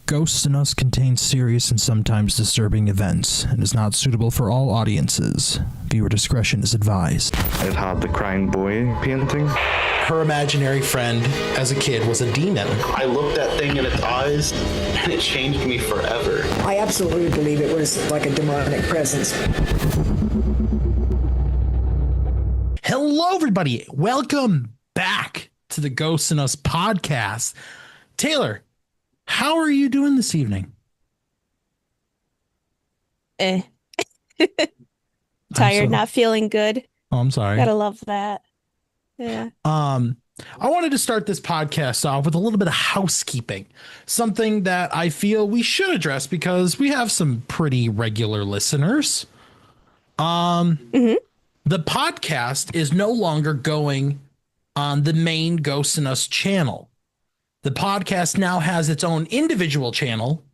Ghosts in Us contains serious and sometimes disturbing events and is not suitable for all audiences. Viewer discretion is advised. It had the crying boy painting. Her imaginary friend as a kid was a demon. I looked that thing in its eyes and it changed me forever. I absolutely believe it was like a demonic presence. Hello, everybody. Welcome back to the Ghosts in Us podcast. Taylor, how are you doing this evening? Tired, not feeling good. Oh, I'm sorry. Gotta love that. Yeah. I wanted to start this podcast off with a little bit of housekeeping, something that I feel we should address because we have some pretty regular listeners. The podcast is no longer going on the main Ghosts in Us channel. The podcast now has its own individual channel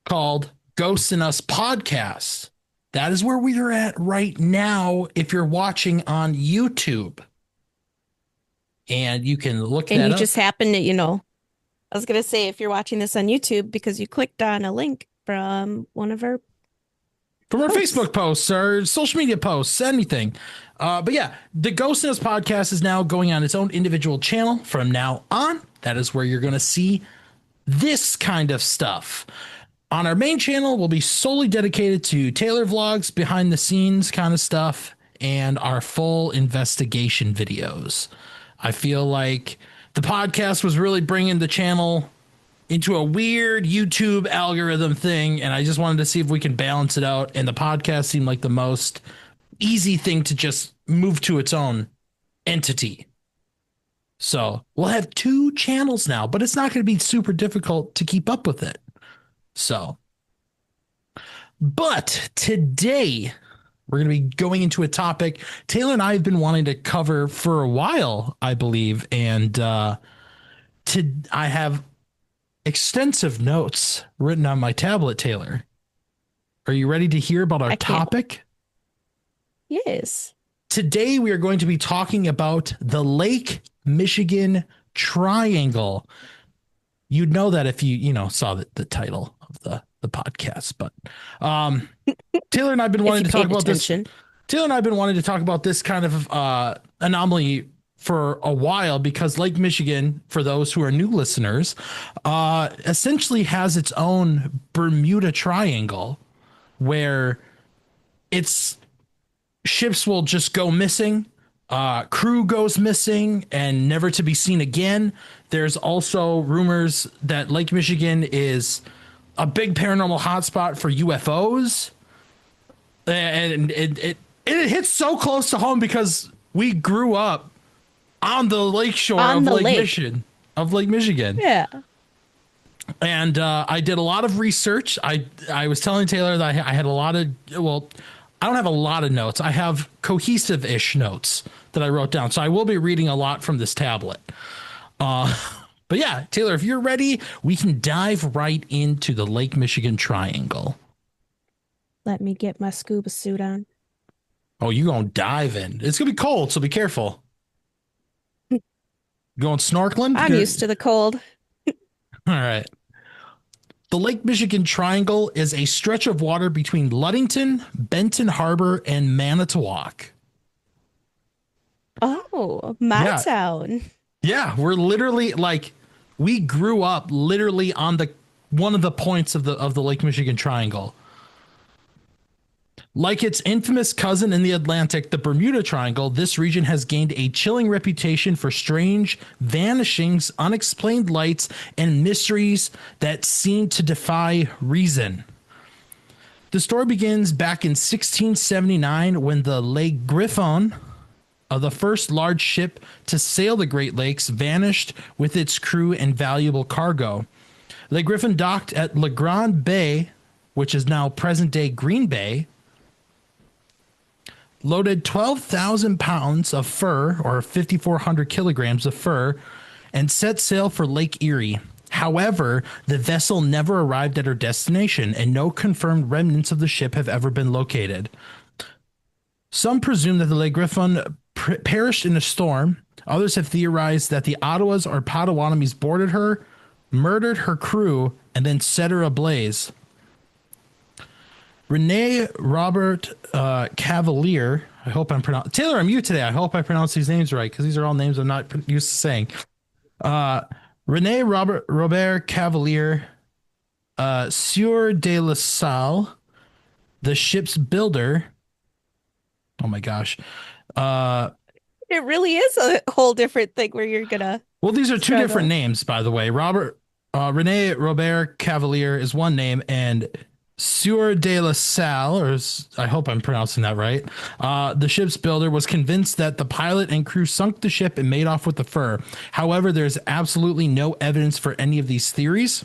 called Ghosts in Us Podcast. That is where we are at right now if you're watching on YouTube. And you can look and that you up. just happen to, I was going to say, if you're watching this on YouTube because you clicked on a link from one of our Facebook posts or social media posts, anything. But yeah, the Ghost in Us podcast is now going on its own individual channel from now on. That is where you're going to see this kind of stuff. On our main channel, we'll be solely dedicated to Taylor vlogs, behind the scenes kind of stuff, and our full investigation videos. I feel like the podcast was really bringing the channel into a weird YouTube algorithm thing, and I just wanted to see if we can balance it out, and the podcast seemed like the most easy thing to just move to its own entity. So we'll have two channels now, but it's not going to be super difficult to keep up with it. So, but today we're going to be going into a topic Taylor and I have been wanting to cover for a while, I believe. And I have extensive notes written on my tablet, Taylor. Are you ready to hear about our topic? Yes. Today we are going to be talking about the Lake Michigan Triangle. You'd know that if you saw the title of the podcast, but Taylor and I've been wanting to talk about this. Taylor and I've been wanting to talk about this kind of anomaly for a while because Lake Michigan, for those who are new listeners, essentially has its own Bermuda Triangle where its ships will just go missing. Crew goes missing and never to be seen again. There's also rumors that Lake Michigan is a big paranormal hotspot for UFOs. And it hits so close to home because we grew up on the lake shore of Lake Michigan. Yeah. And I did a lot of research. I was telling Taylor that I had a lot of, I don't have a lot of notes. I have cohesive-ish notes that I wrote down. So I will be reading a lot from this tablet. But yeah, Taylor, if you're ready, we can dive right into the Lake Michigan Triangle. Let me get my scuba suit on. Oh, you're going to dive in. It's going to be cold, so be careful. Going snorkeling? I'm used to the cold. All right. The Lake Michigan Triangle is a stretch of water between Ludington, Benton Harbor, and Manitowoc. Oh, my town. Yeah, we're literally we grew up literally on one of the points of the Lake Michigan Triangle. Like its infamous cousin in the Atlantic, the Bermuda Triangle, this region has gained a chilling reputation for strange vanishings, unexplained lights, and mysteries that seem to defy reason. The story begins back in 1679 when the Lake Griffon, the first large ship to sail the Great Lakes, vanished with its crew and valuable cargo. Lake Griffon docked at La Grande Bay, which is now present-day Green Bay, loaded 12,000 pounds of fur, or 5,400 kilograms of fur, and set sail for Lake Erie. However, the vessel never arrived at her destination, and no confirmed remnants of the ship have ever been located. Some presume that the Lake Griffon perished in a storm. Others have theorized that the Ottawas or Potawatomis boarded her, murdered her crew, and then set her ablaze. Renee Robert Cavalier. I hope I'm pronouncing. Taylor, I'm you today. I hope I pronounce these names right because these are all names I'm not used to saying. Renee Robert Cavalier, Sieur de la Salle, the ship's builder. Oh my gosh. It really is a whole different thing where you're gonna. Well, these are two describe different them. names, by the way. Rene Robert Cavalier is one name, and Sieur de la Salle, or I hope I'm pronouncing that right, the ship's builder, was convinced that the pilot and crew sunk the ship and made off with the fur. However, there's absolutely no evidence for any of these theories.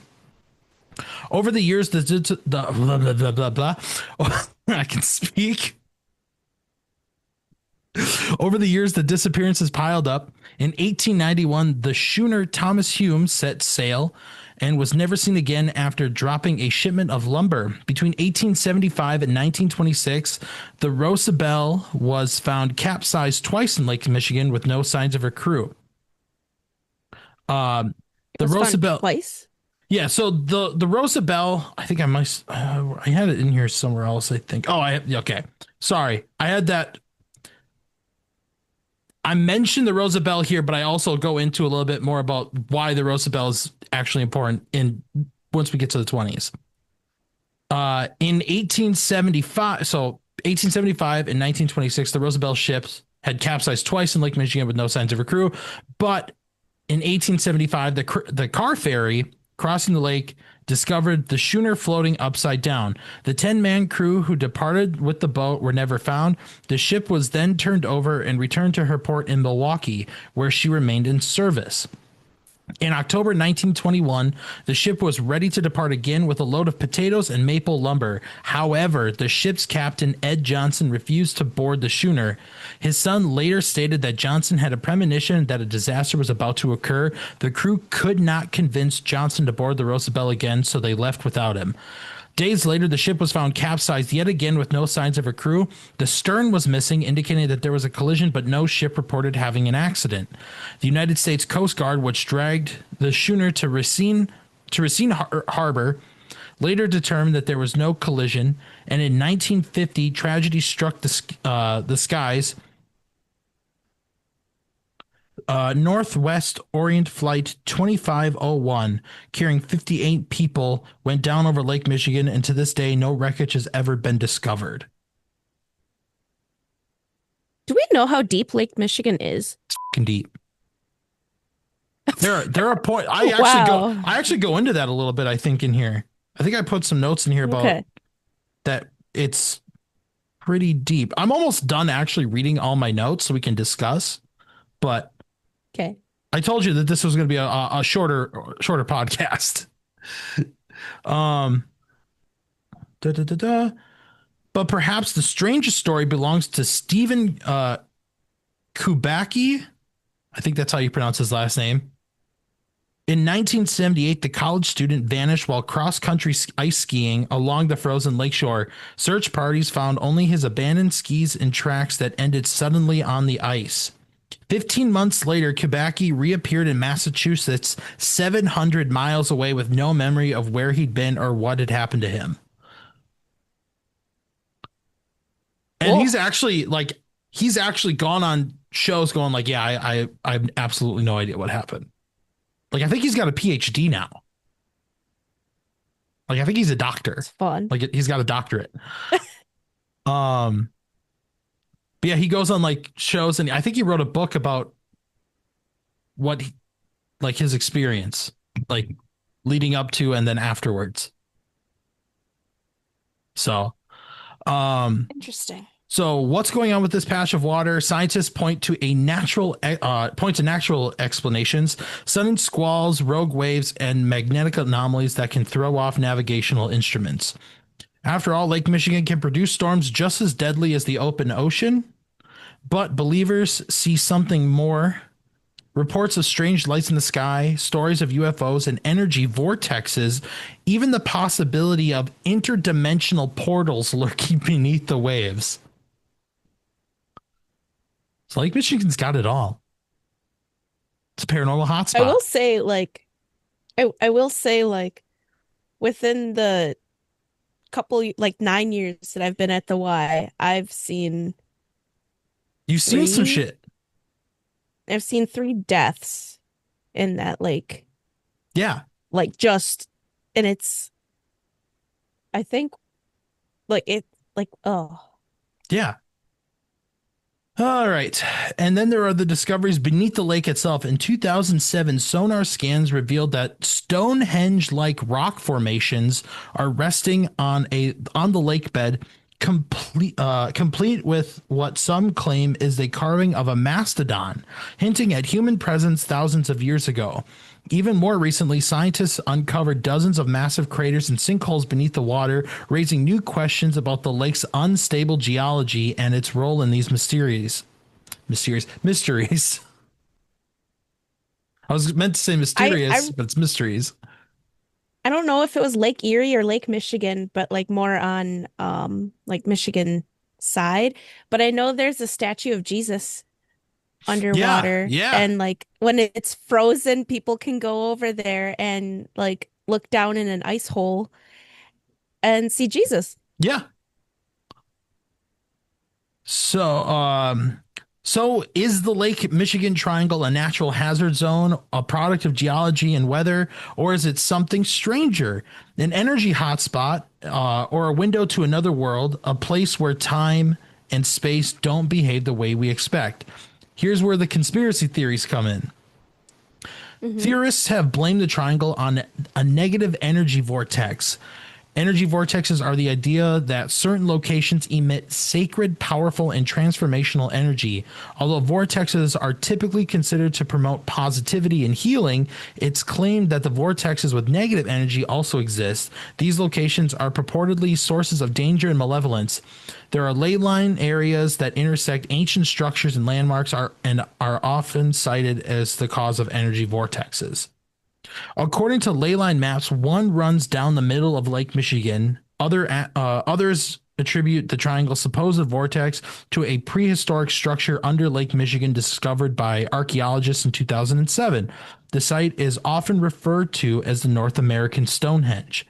Over the years, the blah, blah, blah, blah, blah. I can speak. Over the years, the disappearances piled up. In 1891, the schooner Thomas Hume set sail and was never seen again after dropping a shipment of lumber. Between 1875 and 1926, the Rosabelle was found capsized twice in Lake Michigan with no signs of her crew. The It was found Rosabelle twice. Yeah, so the Rosabelle, I think I had it in here somewhere else, I think. Okay. Sorry. I had that. I mentioned the Rosabelle here, but I also go into a little bit more about why the Rosabelle is actually important once we get to the 20s. In 1875, so 1875 and 1926, the Rosabelle ships had capsized twice in Lake Michigan with no signs of her crew. But in 1875, the car ferry crossing the lake discovered the schooner floating upside down. The 10-man crew who departed with the boat were never found. The ship was then turned over and returned to her port in Milwaukee, where she remained in service. In October 1921, the ship was ready to depart again with a load of potatoes and maple lumber. However, the ship's captain, Ed Johnson, refused to board the schooner. His son later stated that Johnson had a premonition that a disaster was about to occur. The crew could not convince Johnson to board the Rosabelle again, so they left without him. Days later, the ship was found capsized yet again with no signs of her crew. The stern was missing, indicating that there was a collision, but no ship reported having an accident. The United States Coast Guard, which dragged the schooner to Racine Harbor, later determined that there was no collision, and in 1950, tragedy struck the skies. Northwest Orient Flight 2501, carrying 58 people, went down over Lake Michigan, and to this day, no wreckage has ever been discovered. Do we know how deep Lake Michigan is? Fucking deep. There are points. I actually go into that a little bit, I think, in here. I think I put some notes in here about that. It's pretty deep. I'm almost done actually reading all my notes so we can discuss, but okay. I told you that this was going to be a shorter podcast. But perhaps the strangest story belongs to Stephen Kubacki. I think that's how you pronounce his last name. In 1978, the college student vanished while cross-country ice skiing along the frozen lakeshore. Search parties found only his abandoned skis and tracks that ended suddenly on the ice. 15 months later, Kubacki reappeared in Massachusetts, 700 miles away, with no memory of where he'd been or what had happened to him. And he's actually gone on shows going like, yeah, I have absolutely no idea what happened. Like, I think he's got a PhD now. Like, I think he's a doctor. It's fun. Like, he's got a doctorate. But yeah, he goes on like shows, and I think he wrote a book about his experience, like leading up to and then afterwards. So, Interesting. So what's going on with this patch of water? Scientists point to natural explanations: sudden squalls, rogue waves, and magnetic anomalies that can throw off navigational instruments. After all, Lake Michigan can produce storms just as deadly as the open ocean, but believers see something more. Reports of strange lights in the sky, stories of UFOs and energy vortexes, even the possibility of interdimensional portals lurking beneath the waves. So Lake Michigan's got it all. It's a paranormal hotspot. I will say, like, I will say, like, within the like 9 years that I've been at the Y, You've seen some three, shit. I've seen three deaths in that lake. Yeah. Like, just, and it's, I think, like, oh, Yeah. All right. And then there are the discoveries beneath the lake itself. In 2007, sonar scans revealed that Stonehenge-like rock formations are resting on the lake bed, complete with what some claim is a carving of a mastodon, hinting at human presence thousands of years ago. Even more recently, scientists uncovered dozens of massive craters and sinkholes beneath the water, raising new questions about the lake's unstable geology and its role in these mysteries. I was meant to say I, mysterious, I, but it's mysteries. I don't know if it was Lake Erie or Lake Michigan, but like more on, like Michigan side. But I know there's a statue of Jesus Yeah, underwater, yeah. and like when it's frozen, people can go over there and like look down in an ice hole and see Jesus. Yeah. So, so is the Lake Michigan Triangle a natural hazard zone, a product of geology and weather, or is it something stranger, an energy hotspot, or a window to another world, a place where time and space don't behave the way we expect? Here's where the conspiracy theories come in. Hmm. Theorists have blamed the triangle on a negative energy vortex. Energy vortexes are the idea that certain locations emit sacred, powerful, and transformational energy. Although vortexes are typically considered to promote positivity and healing, it's claimed that the vortexes with negative energy also exist. These locations are purportedly sources of danger and malevolence. There are ley line areas that intersect ancient structures and landmarks are often cited as the cause of energy vortexes. According to leyline maps, one runs down the middle of Lake Michigan. Others attribute the triangle's supposed vortex to a prehistoric structure under Lake Michigan discovered by archaeologists in 2007. The site is often referred to as the North American Stonehenge.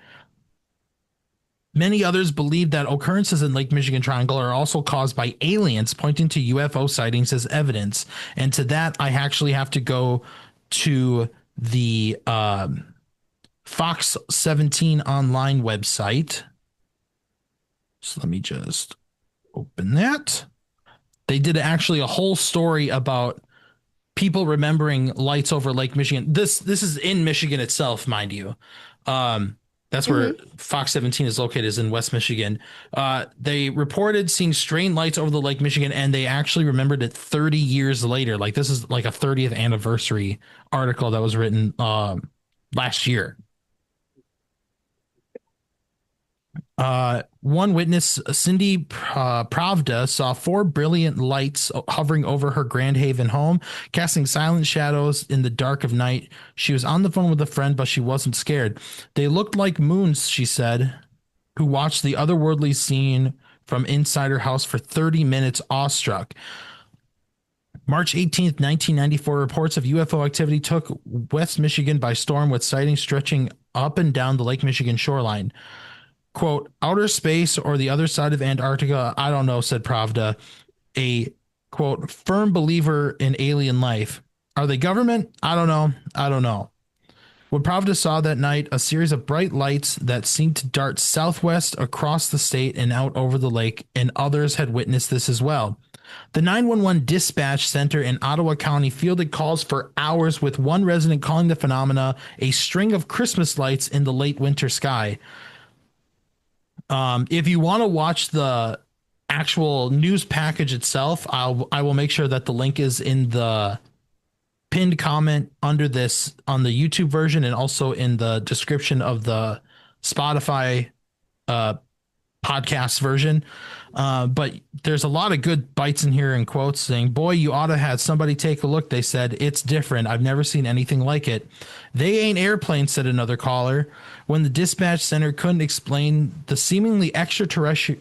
Many others believe that occurrences in Lake Michigan Triangle are also caused by aliens, pointing to UFO sightings as evidence. And to that, I actually have to go to the Fox 17 online website. So let me just open that. They did actually a whole story about people remembering lights over Lake Michigan. This is in Michigan itself, mind you. Um, that's where Hmm. Fox 17 is located, is in West Michigan. They reported seeing strange lights over the Lake Michigan, and they actually remembered it 30 years later. Like, this is like a 30th anniversary article that was written last year. One witness, Cindy Pravda, saw four brilliant lights hovering over her Grand Haven home, casting silent shadows in the dark of night. She was on the phone with a friend, but she wasn't scared. They looked like moons, she said, who watched the otherworldly scene from inside her house for 30 minutes, awestruck. March 18th, 1994, reports of UFO activity took West Michigan by storm, with sightings stretching up and down the Lake Michigan shoreline. Quote, outer space or the other side of Antarctica, I don't know, said Pravda, a, quote, firm believer in alien life. Are they government? I don't know. I don't know. What Pravda saw that night, a series of bright lights that seemed to dart southwest across the state and out over the lake, and others had witnessed this as well. The 911 dispatch center in Ottawa County fielded calls for hours, with one resident calling the phenomena a string of Christmas lights in the late winter sky. If you want to watch the actual news package itself, I will make sure that the link is in the pinned comment under this on the YouTube version, and also in the description of the Spotify podcast version. But there's a lot of good bites in here and quotes saying, boy, you ought to have somebody take a look. They said, it's different. I've never seen anything like it. They ain't airplanes, said another caller. When the dispatch center couldn't explain the seemingly extraterrestrial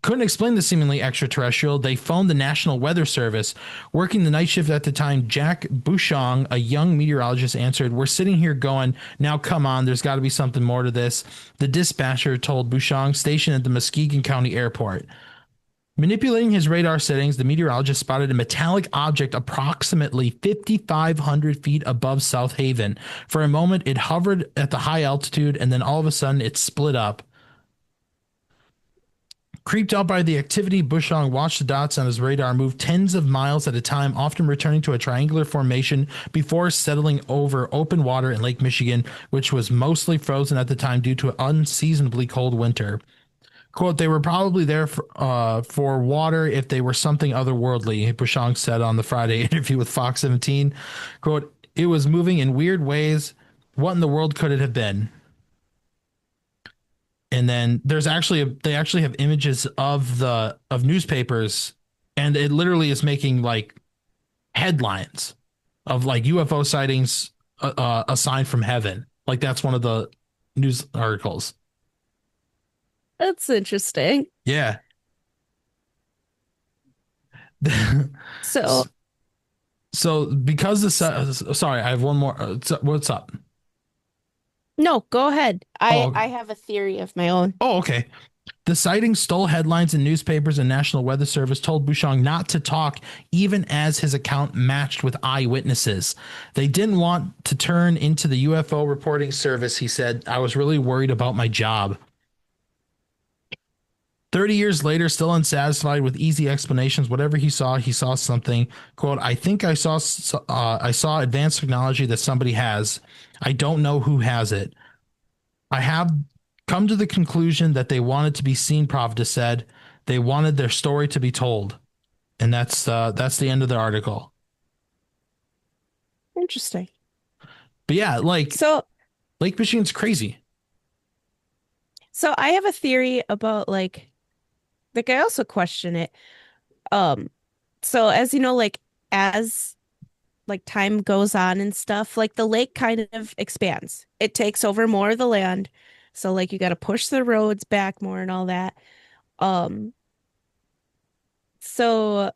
couldn't explain the seemingly extraterrestrial. They phoned the National Weather Service. Working the night shift at the time, Jack Bouchong, a young meteorologist, answered, "We're sitting here going, now come on, there's got to be something more to this." The dispatcher told Bouchong, stationed at the Muskegon County Airport. Manipulating his radar settings, the meteorologist spotted a metallic object approximately 5,500 feet above South Haven. For a moment, it hovered at the high altitude, and then all of a sudden, it split up. Creeped out by the activity, Bouchong watched the dots on his radar move tens of miles at a time, often returning to a triangular formation before settling over open water in Lake Michigan, which was mostly frozen at the time due to an unseasonably cold winter. Quote, "They were probably there for water if they were something otherworldly," Bouchong said on the Friday interview with Fox 17. Quote, "It was moving in weird ways. What in the world could it have been?" And then they actually have images of newspapers, and it literally is making like headlines of like UFO sightings, a sign from heaven. Like that's one of the news articles. That's interesting. Yeah. So, So because sorry, I have one more. What's up? no, go ahead. I Oh. I have a theory of my own. Oh, okay. The sighting stole headlines in newspapers, and National Weather Service told Bouchong not to talk, even as his account matched with eyewitnesses. They didn't want to turn into the UFO reporting service, he said. "I was really worried about my job." 30 years later, still unsatisfied with easy explanations, whatever he saw something. Quote, "I think I saw advanced technology that somebody has. I don't know who has it. I have come to the conclusion that they wanted to be seen," Prophetess said. "They wanted their story to be told." And that's the end of the article. Interesting. But yeah, like So, Lake Michigan's crazy. so I have a theory about like I also question it. So as you know, like as like time goes on and stuff, like the lake kind of expands. It takes over more of the land. So like you got to push the roads back more and all that. Um, so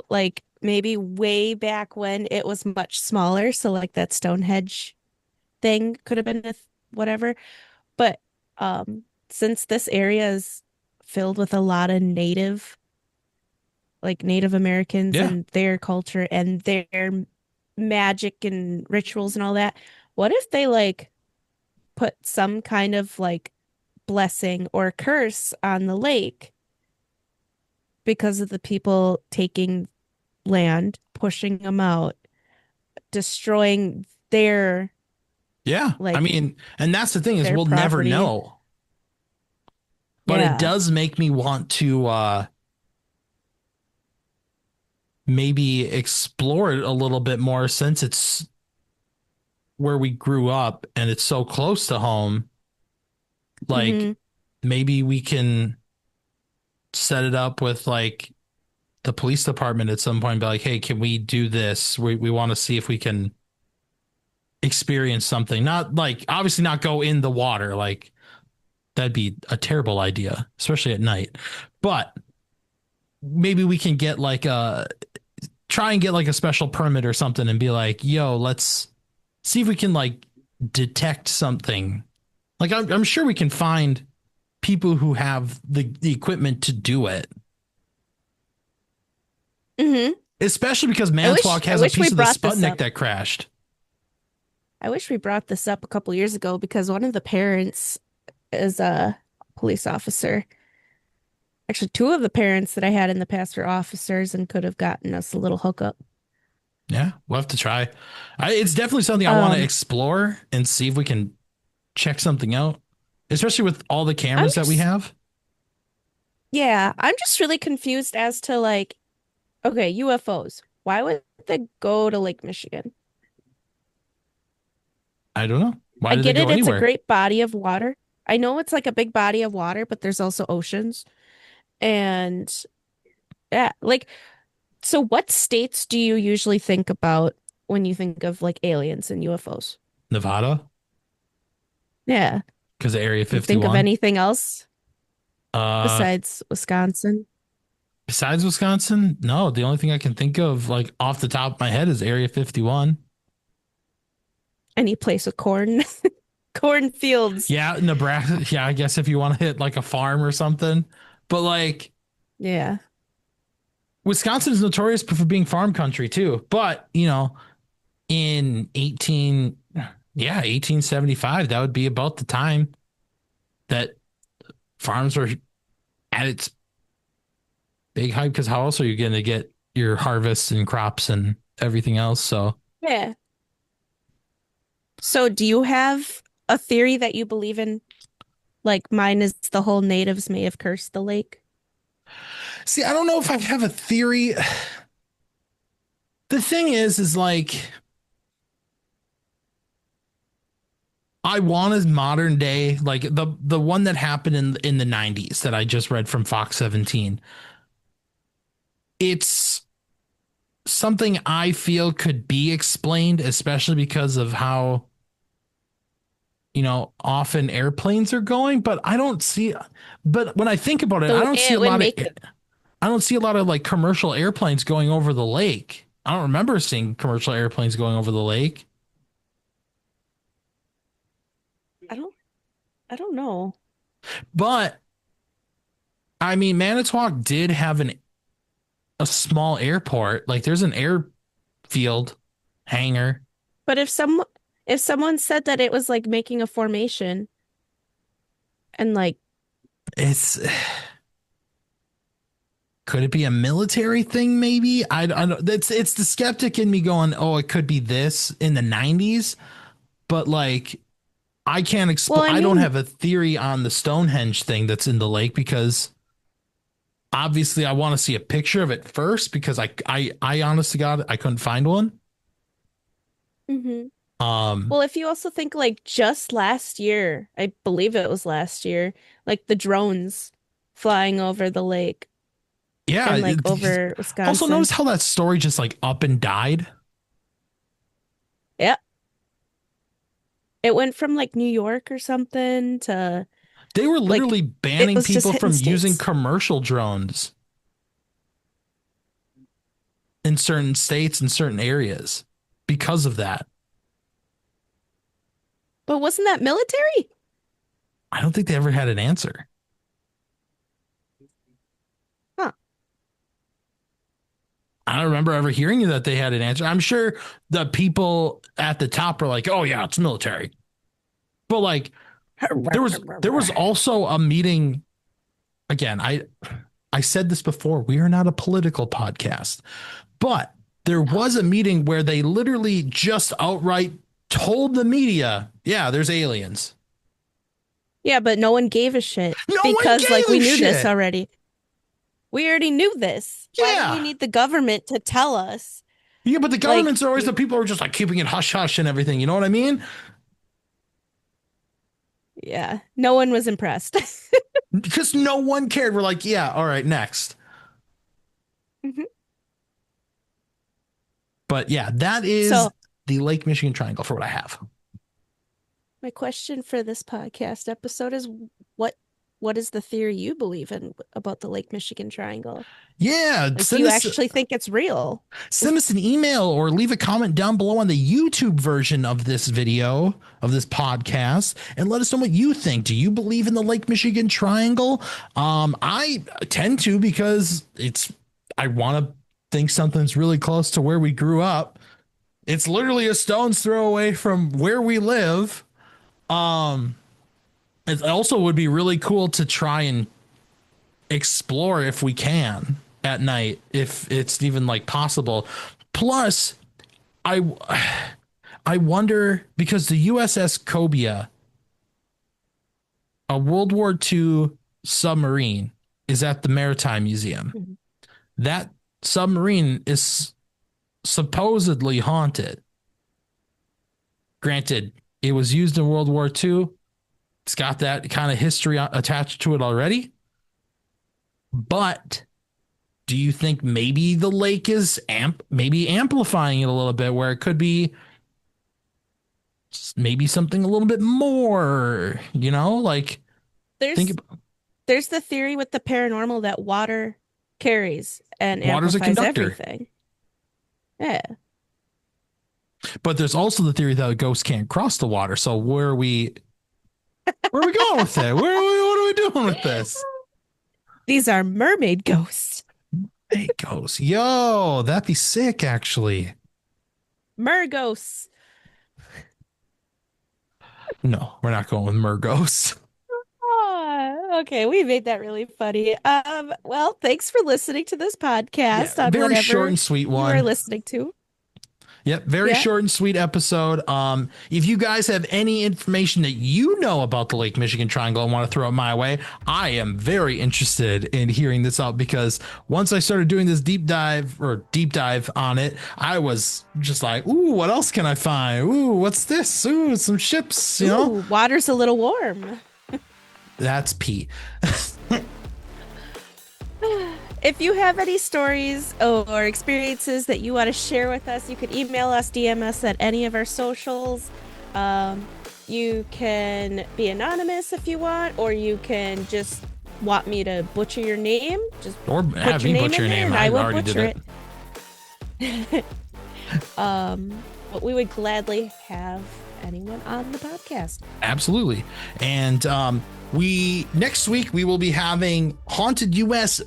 like maybe way back when it was much smaller, so like that Stonehenge thing could have been whatever. But since this area is filled with a lot of Native Americans Yeah. and their culture and their magic and rituals and all that, what if they like put some kind of like blessing or curse on the lake because of the people taking land, pushing them out, destroying their Yeah. like I mean, and that's the thing is their we'll never property. know. But Yeah. it does make me want to maybe explore it a little bit more since it's where we grew up and it's so close to home. Like Mhm. maybe we can set it up with like the police department at some point and be like, "Hey, can we do this? We want to see if we can experience something." Not like obviously not go in the water. Like that'd be a terrible idea, especially at night. But maybe we can get like try and get like a special permit or something and be like, "Yo, let's see if we can like detect something." Like I'm sure we can find people who have the equipment to do it. Mhm. Especially because Manitowoc has a wish we piece of the brought this Sputnik up. that crashed. I wish we brought this up a couple years ago because one of the parents is a police officer. Actually, two of the parents that I had in the past were officers and could have gotten us a little hookup. Yeah, we'll have to try. It's definitely something I want to explore and see if we can check something out, especially with all the cameras that we have. Yeah, I'm just really confused as to like, okay, UFOs. Why would they go to Lake Michigan? I don't know. Why I did they get go it, it's a anywhere? great body of water. I know it's like a big body of water, but there's also oceans. And yeah, like, so what states do you usually think about when you think of like aliens and UFOs? Nevada, Yeah. because of Area You think of 51. anything else? besides Wisconsin? Besides Wisconsin, no. The only thing I can think of, like off the top of my head, is Area 51. Any place with corn? Cornfields. Yeah, Nebraska. Yeah, I guess if you want to hit like a farm or something, but like Yeah. Wisconsin is notorious for being farm country too. But in 1875, that would be about the time that farms were at its big hype. Because how else are you going to get your harvests and crops and everything else? So Yeah. So do you have a theory that you believe in? Like mine is the whole natives may have cursed the lake. see, I don't know if I have a theory. The thing is like I want a modern day, like the one that happened in the 90s that I just read from Fox 17. It's something I feel could be explained, especially because of how often airplanes are going, but I don't see. But when I think about it, So I don't see it a would lot of. make it. I don't see a lot of like commercial airplanes going over the lake. I don't remember seeing commercial airplanes going over the lake. I don't know. But I mean, Manitowoc did have a small airport. Like there's an airfield hangar. But if someone said that it was like making a formation and like It's could it be a military thing? Maybe I don't. It's the skeptic in me going, oh, it could be this in the 90s. But like, I can't explain. Well, I I don't mean- have a theory on the Stonehenge thing that's in the lake because obviously I want to see a picture of it first because I honest to God I couldn't find one. Mhm. Um, Well, if you also think like just last year, I believe it was last year, like the drones flying over the lake yeah. and like over Wisconsin. Also, notice how that story just like up and died. Yeah. It went from like New York or something to They were Like, literally banning was just people from hitting using states. commercial drones in certain states and certain areas because of that. But wasn't that military? I don't think they ever had an answer. Huh. I don't remember ever hearing that they had an answer. I'm sure the people at the top are like, "Oh yeah, it's military," but like there was also a meeting. Again, I said this before. We are not a political podcast, but there was a meeting where they literally just outright told the media, "Yeah, there's aliens." Yeah, but no one gave a shit No one because gave like we a knew this shit. already. We already knew this. Why Yeah. do we need the government to tell us? Yeah, but the governments are always the people who are just like keeping it hush hush and everything. You know what I mean? Yeah, no one was impressed. Because no one cared. We're like, yeah, all right, next. Mhm. But yeah, that is So- the Lake Michigan Triangle for what I have. My question for this podcast episode is what is the theory you believe in about the Lake Michigan Triangle? Yeah, Like, do you actually think it's real? send us an email or leave a comment down below on the YouTube version of this video, of this podcast, and let us know what you think. Do you believe in the Lake Michigan Triangle? I tend to because I want to think something's really close to where we grew up. It's literally a stone's throw away from where we live. It also would be really cool to try and explore if we can at night, if it's even like possible. Plus, I wonder because the USS Cobia, a World War II submarine, is at the Maritime Museum. Mhm. That submarine is supposedly haunted. Granted, it was used in World War II. It's got that kind of history attached to it already. But do you think maybe the lake is maybe amplifying it a little bit where it could be maybe something a little bit more, like There's think about there's the theory with the paranormal that water carries and Water's a amplifies conductor. everything. Yeah. But there's also the theory that a ghost can't cross the water. So where are we going with it? What are we doing with this? These are mermaid ghosts. Hey, ghosts. Yo, that'd be sick, actually. Mer ghosts. No, we're not going with Murgos. Oh, okay, we made that really funny. Well, thanks for listening to this podcast on very whatever short and sweet you are one. listening to. Yep, very short and sweet episode. If you guys have any information that you know about the Lake Michigan Triangle and want to throw it my way, I am very interested in hearing this out, because once I started doing this deep dive on it, I was just like, ooh, what else can I find? Ooh, what's this? Ooh, some ships, you know? Ooh, water's a little warm. That's pee. If you have any stories or experiences that you want to share with us, you can email us, DM us at any of our socials. You can be anonymous if you want, or you can just want me to butcher your name. Just Or have me butcher your name. I I will already butcher did it. But we would gladly have anyone on the podcast. Absolutely. And next week we will be having Haunted US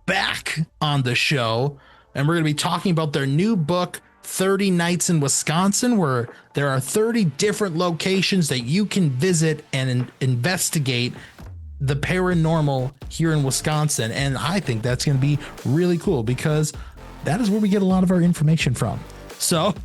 back on the show, and we're going to be talking about their new book 30 Nights in Wisconsin, where there are 30 different locations that you can visit and investigate the paranormal here in Wisconsin. And I think that's going to be really cool, because that is where we get a lot of our information from. So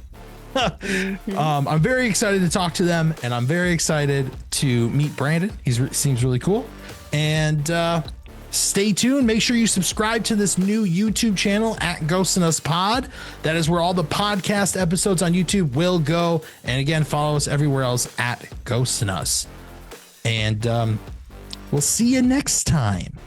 I'm very excited to talk to them, and I'm very excited to meet Brandon. He seems really cool. And stay tuned. Make sure you subscribe to this new YouTube channel at Ghost in Us Pod. That is where all the podcast episodes on YouTube will go. And again, follow us everywhere else at Ghost in Us. And we'll see you next time.